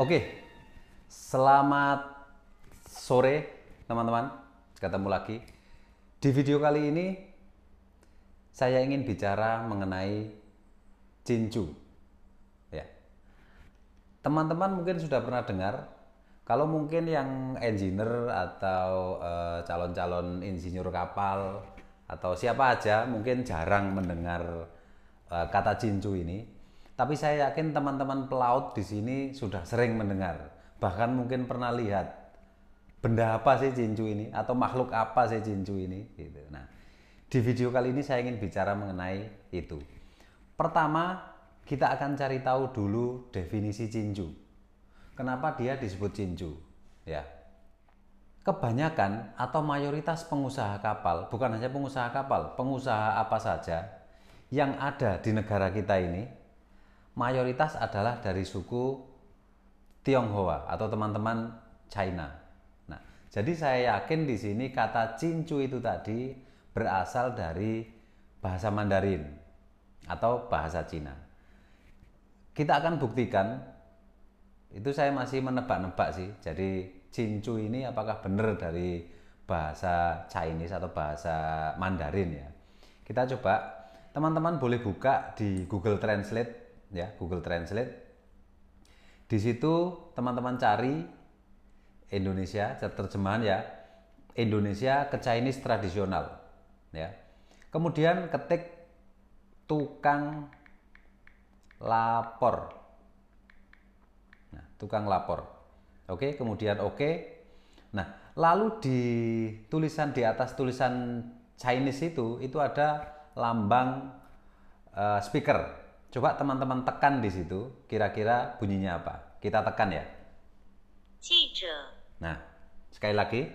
Oke, selamat sore teman-teman, ketemu lagi. Di video kali ini saya ingin bicara mengenai cincu. Ya, teman-teman mungkin sudah pernah dengar, kalau mungkin yang engineer atau calon-calon insinyur kapal atau siapa aja mungkin jarang mendengar kata cincu ini. Tapi saya yakin teman-teman pelaut di sini sudah sering mendengar, bahkan mungkin pernah lihat benda apa sih cincu ini atau makhluk apa sih cincu ini gitu. Nah, di video kali ini saya ingin bicara mengenai itu. Pertama, kita akan cari tahu dulu definisi cincu. Kenapa dia disebut cincu? Ya. Kebanyakan atau mayoritas pengusaha kapal, bukan hanya pengusaha kapal, pengusaha apa saja yang ada di negara kita ini mayoritas adalah dari suku Tionghoa atau teman-teman China. Nah, jadi saya yakin di sini kata cincu itu tadi berasal dari bahasa Mandarin atau bahasa Cina. Kita akan buktikan, itu saya masih menebak-nebak sih. Jadi cincu ini apakah benar dari bahasa Chinese atau bahasa Mandarin ya. Kita coba, teman-teman boleh buka di Google Translate ya, Google Translate. Di situ teman-teman cari Indonesia, terjemahan ya, Indonesia ke Chinese tradisional ya. Kemudian ketik tukang lapor. Nah, tukang lapor. Oke, kemudian oke. Nah, lalu di tulisan di atas tulisan Chinese itu ada lambang speaker. Coba teman-teman tekan di situ, kira-kira bunyinya apa? Kita tekan ya. Nah, sekali lagi.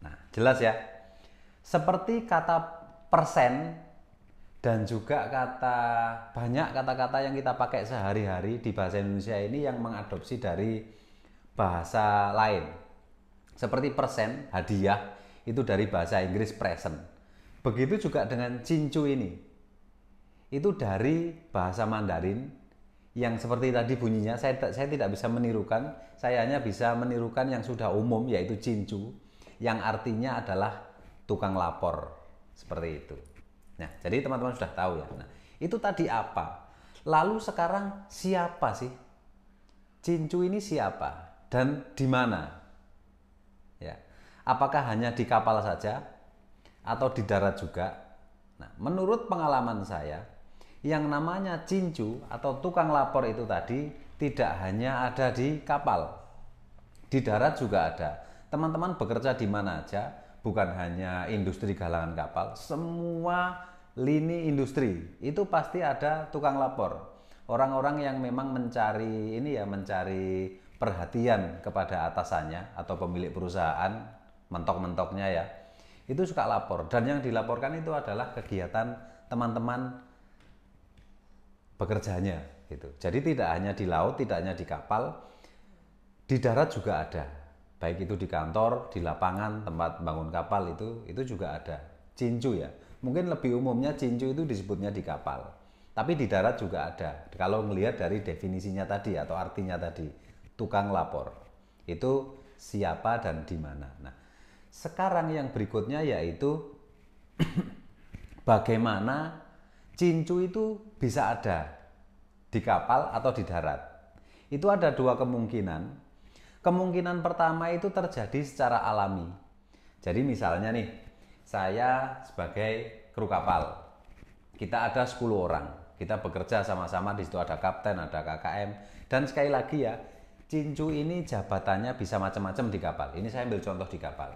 Nah, jelas ya. Seperti kata persen dan juga banyak kata-kata yang kita pakai sehari-hari di bahasa Indonesia ini yang mengadopsi dari bahasa lain. Seperti persen, hadiah, itu dari bahasa Inggris present. Begitu juga dengan cincu ini. Itu dari bahasa Mandarin yang seperti tadi bunyinya, saya tidak bisa menirukan, saya hanya bisa menirukan yang sudah umum yaitu cincu, yang artinya adalah tukang lapor, seperti itu. Nah, jadi teman-teman sudah tahu ya. Nah, itu tadi apa? Lalu sekarang siapa sih? Cincu ini siapa dan di mana? Ya. Apakah hanya di kapal saja atau di darat juga? Nah, menurut pengalaman saya, yang namanya cincu atau tukang lapor itu tadi tidak hanya ada di kapal, di darat juga ada. Teman-teman bekerja di mana aja, bukan hanya industri galangan kapal, semua lini industri itu pasti ada tukang lapor. Orang-orang yang memang mencari mencari perhatian kepada atasannya atau pemilik perusahaan, mentok-mentoknya ya, itu suka lapor. Dan yang dilaporkan itu adalah kegiatan teman-teman bekerjanya gitu. Jadi tidak hanya di laut, tidak hanya di kapal, di darat juga ada. Baik itu di kantor, di lapangan, tempat bangun kapal itu juga ada. Cincu ya. Mungkin lebih umumnya cincu itu disebutnya di kapal. Tapi di darat juga ada. Kalau melihat dari definisinya tadi atau artinya tadi, tukang lapor. Itu siapa dan di mana. Nah, sekarang yang berikutnya yaitu bagaimana cincu itu bisa ada di kapal atau di darat. Itu ada dua kemungkinan. Kemungkinan pertama itu terjadi secara alami. Jadi misalnya nih, saya sebagai kru kapal, kita ada 10 orang, kita bekerja sama-sama, di situ ada kapten, ada KKM, dan sekali lagi ya, cincu ini jabatannya bisa macam-macam di kapal. Ini saya ambil contoh di kapal.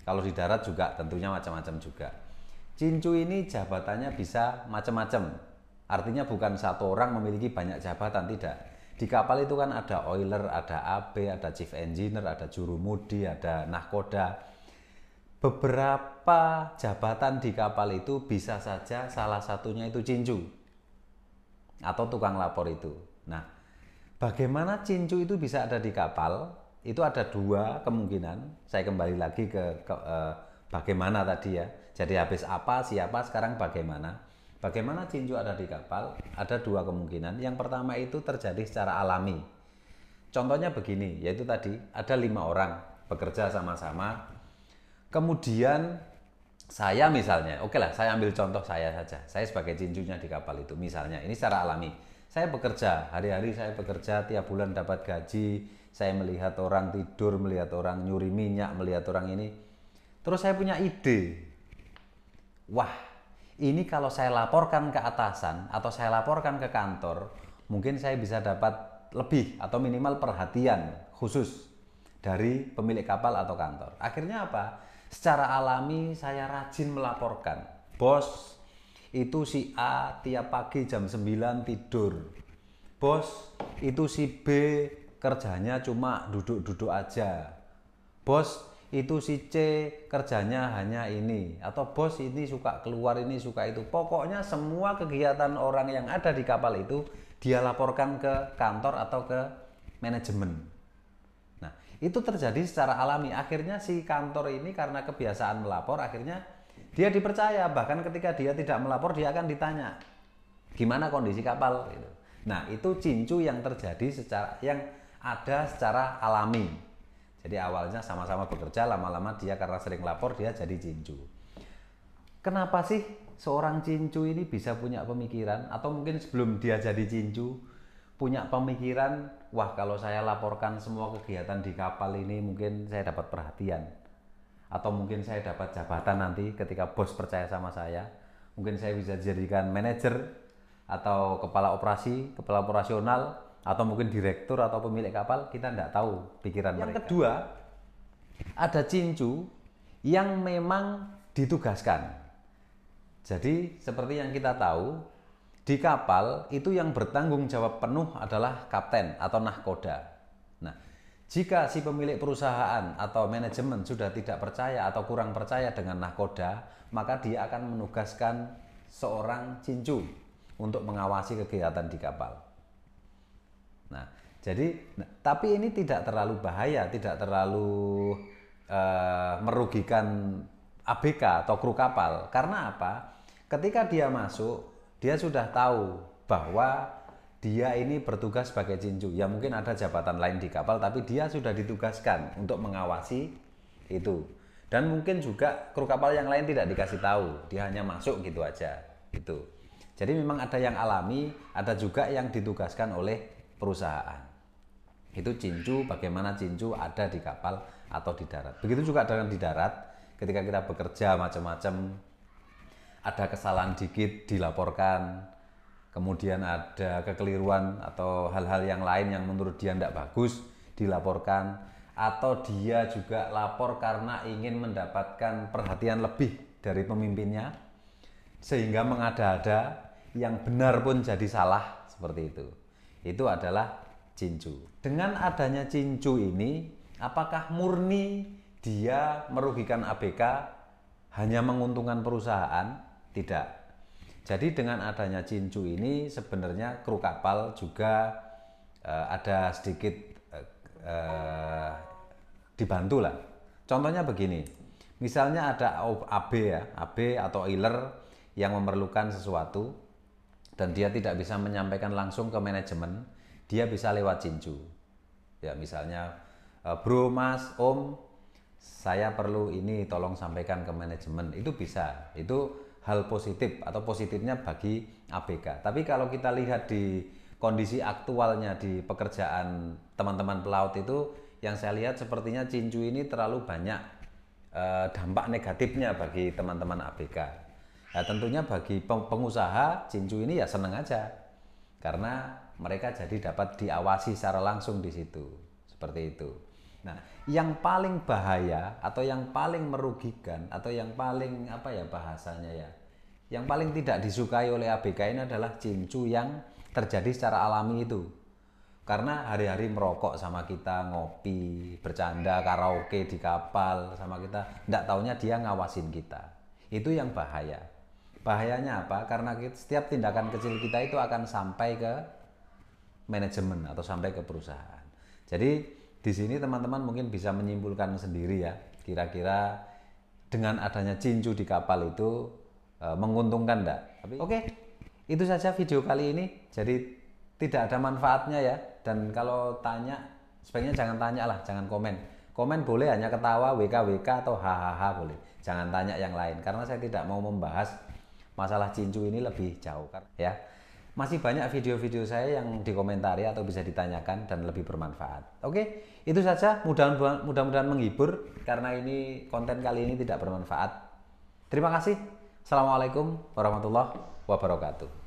Kalau di darat juga tentunya macam-macam juga. Cincu ini jabatannya bisa macam-macam. Artinya bukan satu orang memiliki banyak jabatan, tidak. Di kapal itu kan ada oiler, ada AB, ada chief engineer, ada jurumudi, ada nahkoda. Beberapa jabatan di kapal itu bisa saja salah satunya itu cincu atau tukang lapor itu. Nah, bagaimana cincu itu bisa ada di kapal? Itu ada dua kemungkinan. Saya kembali lagi ke bagaimana tadi ya. Jadi habis apa, siapa, sekarang bagaimana. Bagaimana cincu ada di kapal? Ada dua kemungkinan. Yang pertama itu terjadi secara alami. Contohnya begini, yaitu tadi ada 5 orang bekerja sama-sama. Kemudian saya misalnya, oke lah saya ambil contoh saya saja. Saya sebagai cincunya di kapal itu misalnya, ini secara alami. Saya bekerja, hari-hari saya bekerja, tiap bulan dapat gaji. Saya melihat orang tidur, melihat orang nyuri minyak, melihat orang ini. Terus saya punya ide. Wah, ini kalau saya laporkan ke atasan atau saya laporkan ke kantor, mungkin saya bisa dapat lebih atau minimal perhatian khusus dari pemilik kapal atau kantor. Akhirnya apa? Secara alami saya rajin melaporkan. Bos, itu si A tiap pagi jam 9 tidur. Bos, itu si B kerjanya cuma duduk-duduk aja. Bos, itu si C kerjanya hanya ini. Atau bos ini suka keluar, ini suka itu. Pokoknya semua kegiatan orang yang ada di kapal itu dia laporkan ke kantor atau ke manajemen. Nah, itu terjadi secara alami. Akhirnya si kantor ini karena kebiasaan melapor, akhirnya dia dipercaya. Bahkan ketika dia tidak melapor, dia akan ditanya, gimana kondisi kapal? Nah, itu cincu yang terjadi yang ada secara alami. Jadi awalnya sama-sama bekerja, lama-lama dia karena sering lapor, dia jadi cincu. Kenapa sih seorang cincu ini bisa punya pemikiran? Atau mungkin sebelum dia jadi cincu, punya pemikiran, wah kalau saya laporkan semua kegiatan di kapal ini mungkin saya dapat perhatian. Atau mungkin saya dapat jabatan nanti ketika bos percaya sama saya. Mungkin saya bisa dijadikan manajer, atau kepala operasi, kepala operasional, atau mungkin direktur atau pemilik kapal, kita tidak tahu pikiran mereka. Yang kedua, ada cincu yang memang ditugaskan. Jadi seperti yang kita tahu, di kapal itu yang bertanggung jawab penuh adalah kapten atau nahkoda. Nah, jika si pemilik perusahaan atau manajemen sudah tidak percaya atau kurang percaya dengan nahkoda, maka dia akan menugaskan seorang cincu untuk mengawasi kegiatan di kapal. Nah, jadi tapi ini tidak terlalu bahaya, tidak terlalu merugikan ABK atau kru kapal. Karena apa? Ketika dia masuk, dia sudah tahu bahwa dia ini bertugas sebagai cincu. Ya mungkin ada jabatan lain di kapal, tapi dia sudah ditugaskan untuk mengawasi itu. Dan mungkin juga kru kapal yang lain tidak dikasih tahu, dia hanya masuk gitu aja. Itu. Jadi memang ada yang alami, ada juga yang ditugaskan oleh perusahaan. Itu cincu, bagaimana cincu ada di kapal atau di darat. Begitu juga dengan di darat, ketika kita bekerja macam-macam, ada kesalahan dikit dilaporkan, kemudian ada kekeliruan atau hal-hal yang lain yang menurut dia tidak bagus dilaporkan, atau dia juga lapor karena ingin mendapatkan perhatian lebih dari pemimpinnya, sehingga mengada-ada yang benar pun jadi salah, seperti itu. Itu adalah cincu. Dengan adanya cincu ini, apakah murni dia merugikan ABK, hanya menguntungkan perusahaan? Tidak. Jadi dengan adanya cincu ini sebenarnya kru kapal juga ada sedikit dibantu lah. Contohnya begini, misalnya ada AB ya, AB atau oiler yang memerlukan sesuatu, dan dia tidak bisa menyampaikan langsung ke manajemen, dia bisa lewat cincu. Ya misalnya, bro, mas, om, saya perlu ini, tolong sampaikan ke manajemen. Itu bisa. Itu hal positif atau positifnya bagi ABK. Tapi kalau kita lihat di kondisi aktualnya di pekerjaan teman-teman pelaut itu, yang saya lihat sepertinya cincu ini terlalu banyak dampak negatifnya bagi teman-teman ABK. Nah, tentunya bagi pengusaha cincu ini ya seneng aja, karena mereka jadi dapat diawasi secara langsung di situ, seperti itu. Nah, yang paling bahaya atau yang paling merugikan atau yang paling apa ya bahasanya ya, yang paling tidak disukai oleh ABK ini adalah cincu yang terjadi secara alami itu. Karena hari-hari merokok sama kita, ngopi, bercanda, karaoke di kapal sama kita, nggak taunya dia ngawasin kita. Itu yang bahaya. Bahayanya apa? Karena setiap tindakan kecil kita itu akan sampai ke manajemen atau sampai ke perusahaan. Jadi di sini teman-teman mungkin bisa menyimpulkan sendiri ya, kira-kira dengan adanya cincu di kapal itu menguntungkan enggak? Oke, itu saja video kali ini. Jadi tidak ada manfaatnya ya. Dan kalau tanya, sebaiknya jangan tanya lah, jangan komen. Komen boleh hanya ketawa, WKWK atau hahaha boleh. Jangan tanya yang lain, karena saya tidak mau membahas masalah cincu ini lebih jauh ya. Masih banyak video-video saya yang dikomentari atau bisa ditanyakan dan lebih bermanfaat. Oke, itu saja. Mudah-mudahan menghibur, karena ini konten kali ini tidak bermanfaat. Terima kasih. Assalamualaikum warahmatullahi wabarakatuh.